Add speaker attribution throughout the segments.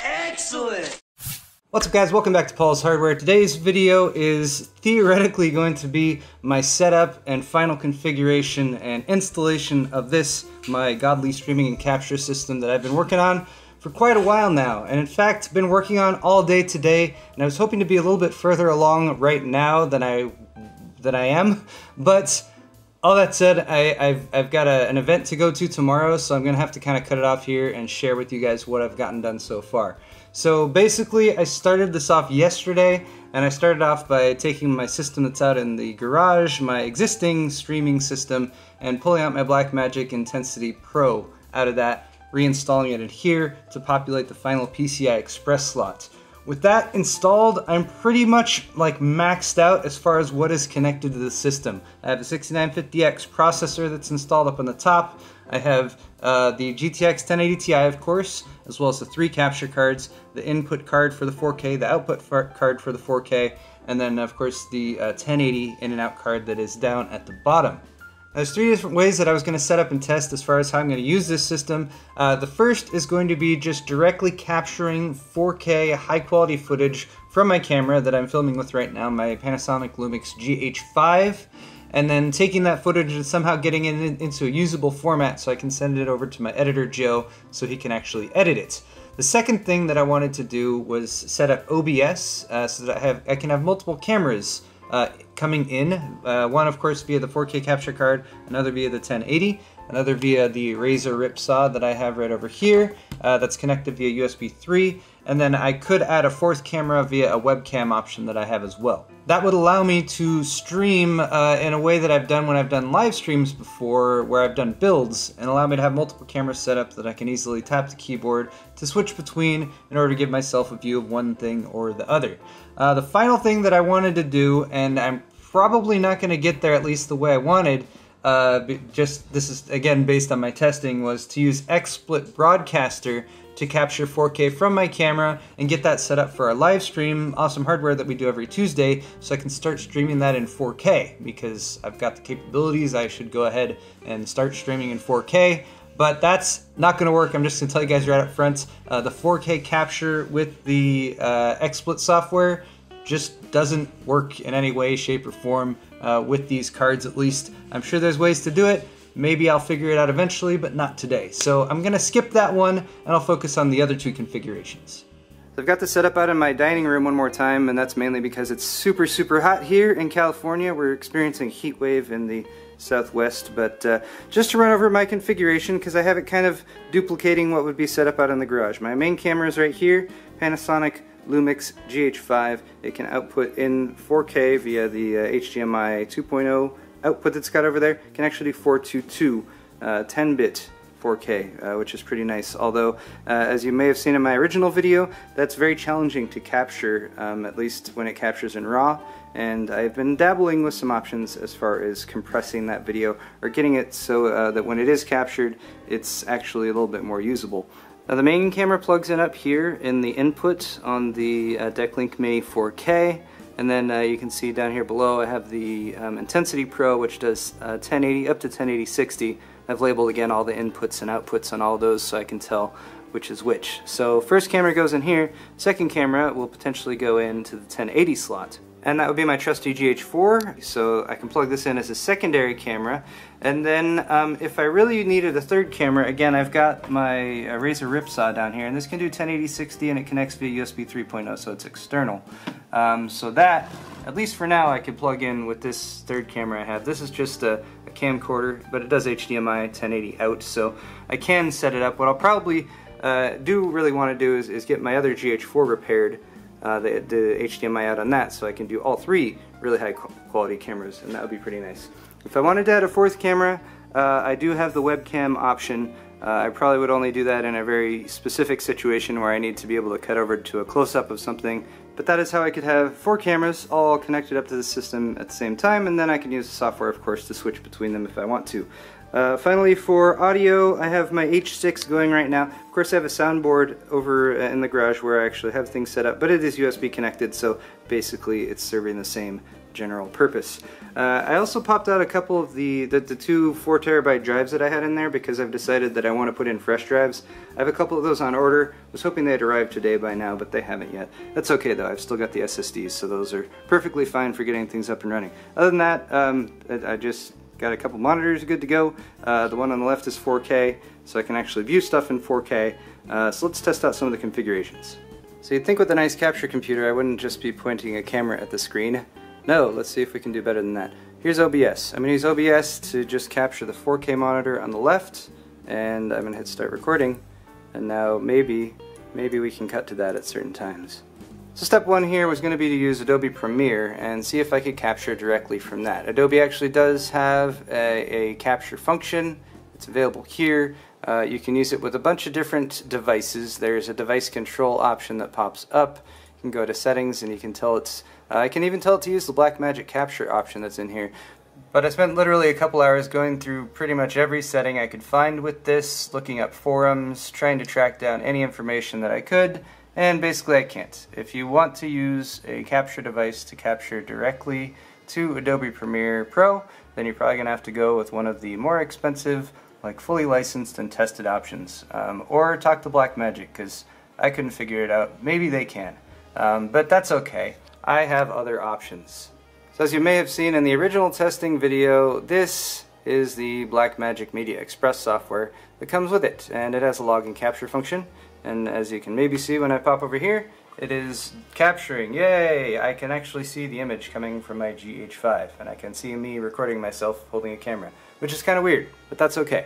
Speaker 1: Excellent!
Speaker 2: What's up guys, welcome back to Paul's Hardware. Today's video is theoretically going to be my setup and final configuration and installation of this, my godly streaming and capture system that I've been working on for quite a while now, and in fact been working on all day today, and I was hoping to be a little bit further along right now than I am, but all that said, I've got an event to go to tomorrow, so I'm gonna have to kind of cut it off here and share with you guys what I've gotten done so far. So basically, I started this off yesterday, and I started off by taking my system that's out in the garage, my existing streaming system, and pulling out my Blackmagic Intensity Pro out of that, reinstalling it in here to populate the final PCI Express slot. With that installed, I'm pretty much like maxed out as far as what is connected to the system. I have a 6950X processor that's installed up on the top. I have the GTX 1080 Ti, of course, as well as the 3 capture cards, the input card for the 4K, the output card for the 4K, and then of course the 1080 in and out card that is down at the bottom. There's 3 different ways that I was going to set up and test as far as how I'm going to use this system. The first is going to be just directly capturing 4K high quality footage from my camera that I'm filming with right now, my Panasonic Lumix GH5, and then taking that footage and somehow getting it into a usable format so I can send it over to my editor Joe so he can actually edit it. The second thing that I wanted to do was set up OBS so that I can have multiple cameras coming in, one of course via the 4K capture card, another via the 1080, another via the Razer Ripsaw that I have right over here that's connected via USB 3, and then I could add a 4th camera via a webcam option that I have as well. That would allow me to stream in a way that I've done when I've done live streams before, where I've done builds, and allow me to have multiple cameras set up that I can easily tap the keyboard to switch between in order to give myself a view of one thing or the other. The final thing that I wanted to do, and I'm probably not going to get there at least the way I wanted, this is again based on my testing, was to use XSplit Broadcaster to capture 4K from my camera and get that set up for our live stream, Awesome Hardware, that we do every Tuesday, so I can start streaming that in 4K, because I've got the capabilities. I should go ahead and start streaming in 4K, but that's not going to work. I'm just going to tell you guys right up front, the 4K capture with the XSplit software just doesn't work in any way, shape, or form with these cards at least. I'm sure there's ways to do it. Maybe I'll figure it out eventually, but not today. So I'm gonna skip that one, and I'll focus on the other 2 configurations. So I've got this set up out in my dining room one more time, and that's mainly because it's super, super hot here in California. We're experiencing a heat wave in the southwest, but just to run over my configuration, because I have it kind of duplicating what would be set up out in the garage. My main camera is right here, Panasonic Lumix GH5. It can output in 4K via the HDMI 2.0 output that's got over there. It can actually do 422 10-bit 4K, which is pretty nice. Although, as you may have seen in my original video, that's very challenging to capture, at least when it captures in RAW. And I've been dabbling with some options as far as compressing that video, or getting it so that when it is captured, it's actually a little bit more usable. Now, the main camera plugs in up here in the input on the Decklink Mini 4K. And then you can see down here below I have the Intensity Pro, which does 1080 up to 1080-60. I've labeled again all the inputs and outputs on all those so I can tell which is which. So first camera goes in here, second camera will potentially go into the 1080 slot. And that would be my trusty GH4, so I can plug this in as a secondary camera. And then if I really needed a third camera, again, I've got my Razer Ripsaw down here, and this can do 1080-60 and it connects via USB 3.0, so it's external. So that, at least for now, I could plug in with this third camera I have. This is just a camcorder, but it does HDMI 1080 out, so I can set it up. What I'll probably really want to do is get my other GH4 repaired, the HDMI out on that, so I can do all 3 really high quality cameras, and that would be pretty nice. If I wanted to add a 4th camera, I do have the webcam option. I probably would only do that in a very specific situation where I need to be able to cut over to a close-up of something, but that is how I could have 4 cameras all connected up to the system at the same time, and then I can use the software, of course, to switch between them if I want to. Finally, for audio, I have my H6 going right now. Of course, I have a soundboard over in the garage where I actually have things set up, but it is USB connected, so basically it's serving the same general purpose. I also popped out a couple of the two 4TB drives that I had in there because I've decided that I want to put in fresh drives. I have a couple of those on order. I was hoping they'd arrive today by now, but they haven't yet. That's okay though, I've still got the SSDs, so those are perfectly fine for getting things up and running. Other than that, I just got a couple monitors good to go. The one on the left is 4K, so I can actually view stuff in 4K. So let's test out some of the configurations. So you'd think with a nice capture computer I wouldn't just be pointing a camera at the screen. No, let's see if we can do better than that. Here's OBS. I'm going to use OBS to just capture the 4K monitor on the left, and I'm going to hit start recording, and now maybe we can cut to that at certain times. So step one here was going to be to use Adobe Premiere and see if I could capture directly from that. Adobe actually does have a capture function. It's available here. You can use it with a bunch of different devices. There's a device control option that pops up. You can go to settings and you can tell it's I can even tell it to use the Blackmagic capture option that's in here. But I spent literally a couple hours going through pretty much every setting I could find with this, looking up forums, trying to track down any information that I could, and basically I can't. If you want to use a capture device to capture directly to Adobe Premiere Pro, then you're probably going to have to go with one of the more expensive, like fully licensed and tested options. Or talk to Blackmagic, because I couldn't figure it out. Maybe they can. But that's okay. I have other options. So as you may have seen in the original testing video, this is the Blackmagic Media Express software that comes with it, and it has a log and capture function, and as you can maybe see when I pop over here, it is capturing. Yay! I can actually see the image coming from my GH5, and I can see me recording myself holding a camera, which is kind of weird, but that's okay.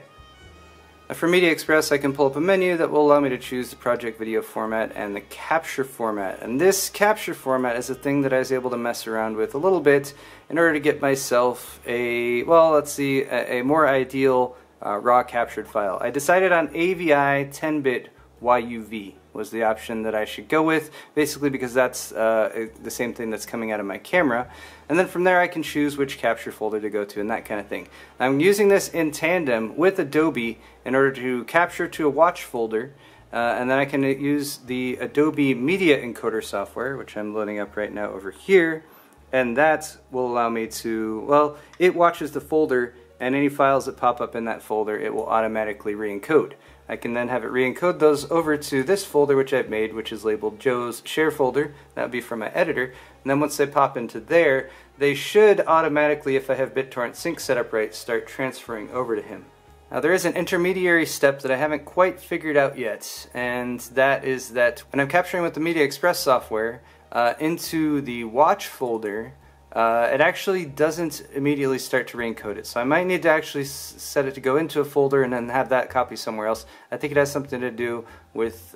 Speaker 2: For Media Express, I can pull up a menu that will allow me to choose the project video format and the capture format. And this capture format is a thing that I was able to mess around with a little bit in order to get myself a, well, let's see, a more ideal raw captured file. I decided on AVI 10-bit YUV was the option that I should go with, basically because that's the same thing that's coming out of my camera. And then from there I can choose which capture folder to go to and that kind of thing. I'm using this in tandem with Adobe in order to capture to a watch folder, and then I can use the Adobe Media Encoder software, which I'm loading up right now over here, and that will allow me to, well, it watches the folder, and any files that pop up in that folder it will automatically re-encode. I can then have it re-encode those over to this folder which I've made, which is labeled Joe's Share folder. That would be from my editor. And then once they pop into there, they should automatically, if I have BitTorrent sync set up right, start transferring over to him. Now there is an intermediary step that I haven't quite figured out yet, and that is that when I'm capturing with the Media Express software into the watch folder, it actually doesn't immediately start to re-encode it. So I might need to actually set it to go into a folder and then have that copy somewhere else. I think it has something to do with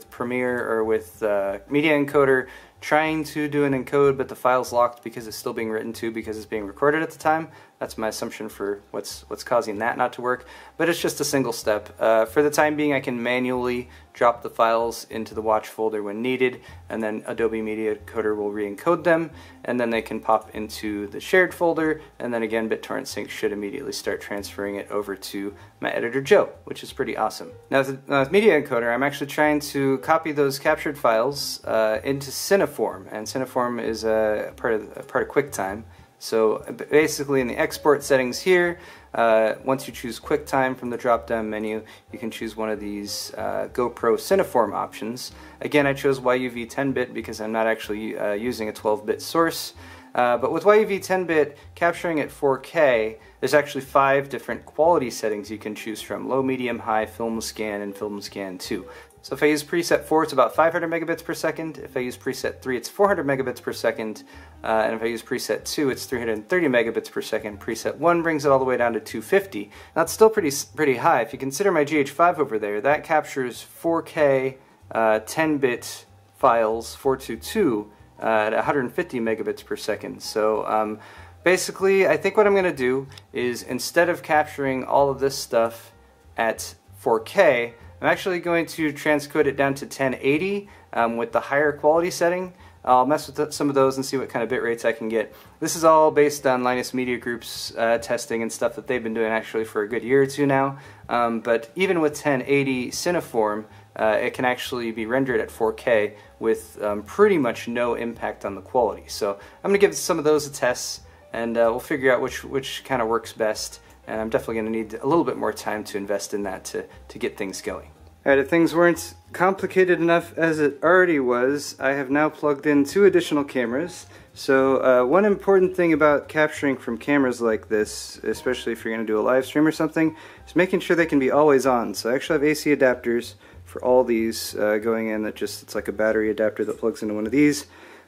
Speaker 2: Premiere or with Media Encoder trying to do an encode, but the file's locked because it's still being written to because it's being recorded at the time. That's my assumption for what's causing that not to work. But it's just a single step. For the time being, I can manually drop the files into the watch folder when needed, and then Adobe Media Encoder will re-encode them, and then they can pop into the shared folder, and then again BitTorrent Sync should immediately start transferring it over to my editor Joe, which is pretty awesome. Now with Media Encoder, I'm actually trying to copy those captured files into Cineform, and Cineform is a part of QuickTime. So basically in the export settings here, once you choose QuickTime from the drop-down menu, you can choose one of these GoPro Cineform options. Again, I chose YUV 10-bit because I'm not actually using a 12-bit source. But with YUV 10-bit, capturing at 4K, there's actually 5 different quality settings you can choose from: low, medium, high, film scan, and film scan 2. So if I use preset 4, it's about 500 megabits per second. If I use preset 3, it's 400 megabits per second. And if I use preset 2, it's 330 megabits per second. Preset 1 brings it all the way down to 250. That's still pretty high. If you consider my GH5 over there, that captures 4K 10-bit files, 422, at 150 megabits per second. So basically, I think what I'm going to do is, instead of capturing all of this stuff at 4K, I'm actually going to transcode it down to 1080 with the higher quality setting. I'll mess with some of those and see what kind of bit rates I can get. This is all based on Linus Media Group's testing and stuff that they've been doing actually for a good year or two now. But even with 1080 Cineform, it can actually be rendered at 4K with pretty much no impact on the quality. So I'm going to give some of those a test, and we'll figure out which kind of works best. And I'm definitely going to need a little bit more time to invest in that to get things going. Alright, if things weren't complicated enough as it already was, I have now plugged in 2 additional cameras. So one important thing about capturing from cameras like this, especially if you're going to do a live stream or something, is making sure they can be always on. So I actually have AC adapters for all these going in. It's like a battery adapter that plugs into one of these.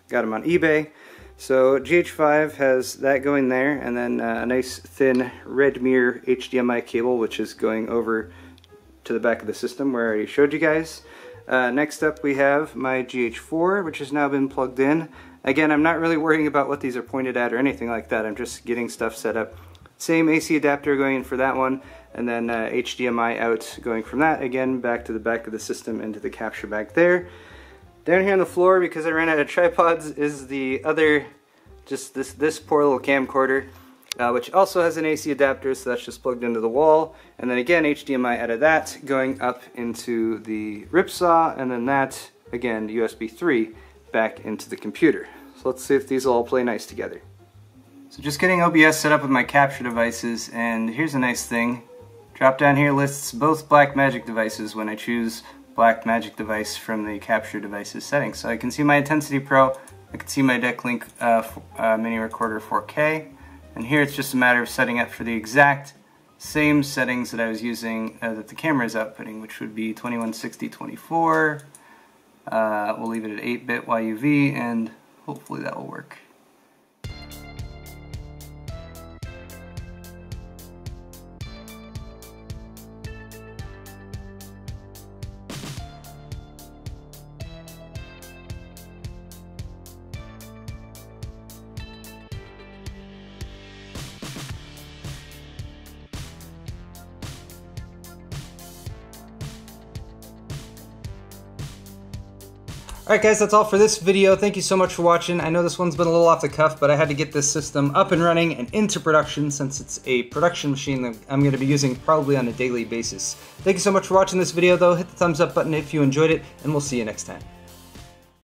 Speaker 2: Got them on eBay. So GH5 has that going there, and then a nice thin Redmir HDMI cable, which is going over to the back of the system where I already showed you guys. Next up we have my GH4, which has now been plugged in. Again, I'm not really worrying about what these are pointed at or anything like that. I'm just getting stuff set up. Same AC adapter going in for that one, and then HDMI out going from that, again back to the back of the system into the capture bag there. Down here on the floor, because I ran out of tripods, is the other, just this poor little camcorder. Which also has an AC adapter, so that's just plugged into the wall. And then again, HDMI out of that, going up into the ripsaw, and then that, again, USB 3, back into the computer. So let's see if these all play nice together. So just getting OBS set up with my capture devices, and here's a nice thing. Drop down here lists both Blackmagic devices when I choose Blackmagic device from the capture devices settings. So I can see my Intensity Pro, I can see my Decklink Mini Recorder 4K, and here it's just a matter of setting up for the exact same settings that I was using that the camera is outputting, which would be 2160-24. We'll leave it at 8-bit YUV, and hopefully that will work. Alright guys, that's all for this video. Thank you so much for watching. I know this one's been a little off the cuff, but I had to get this system up and running and into production since it's a production machine that I'm going to be using probably on a daily basis. Thank you so much for watching this video though. Hit the thumbs up button if you enjoyed it, and we'll see you next time.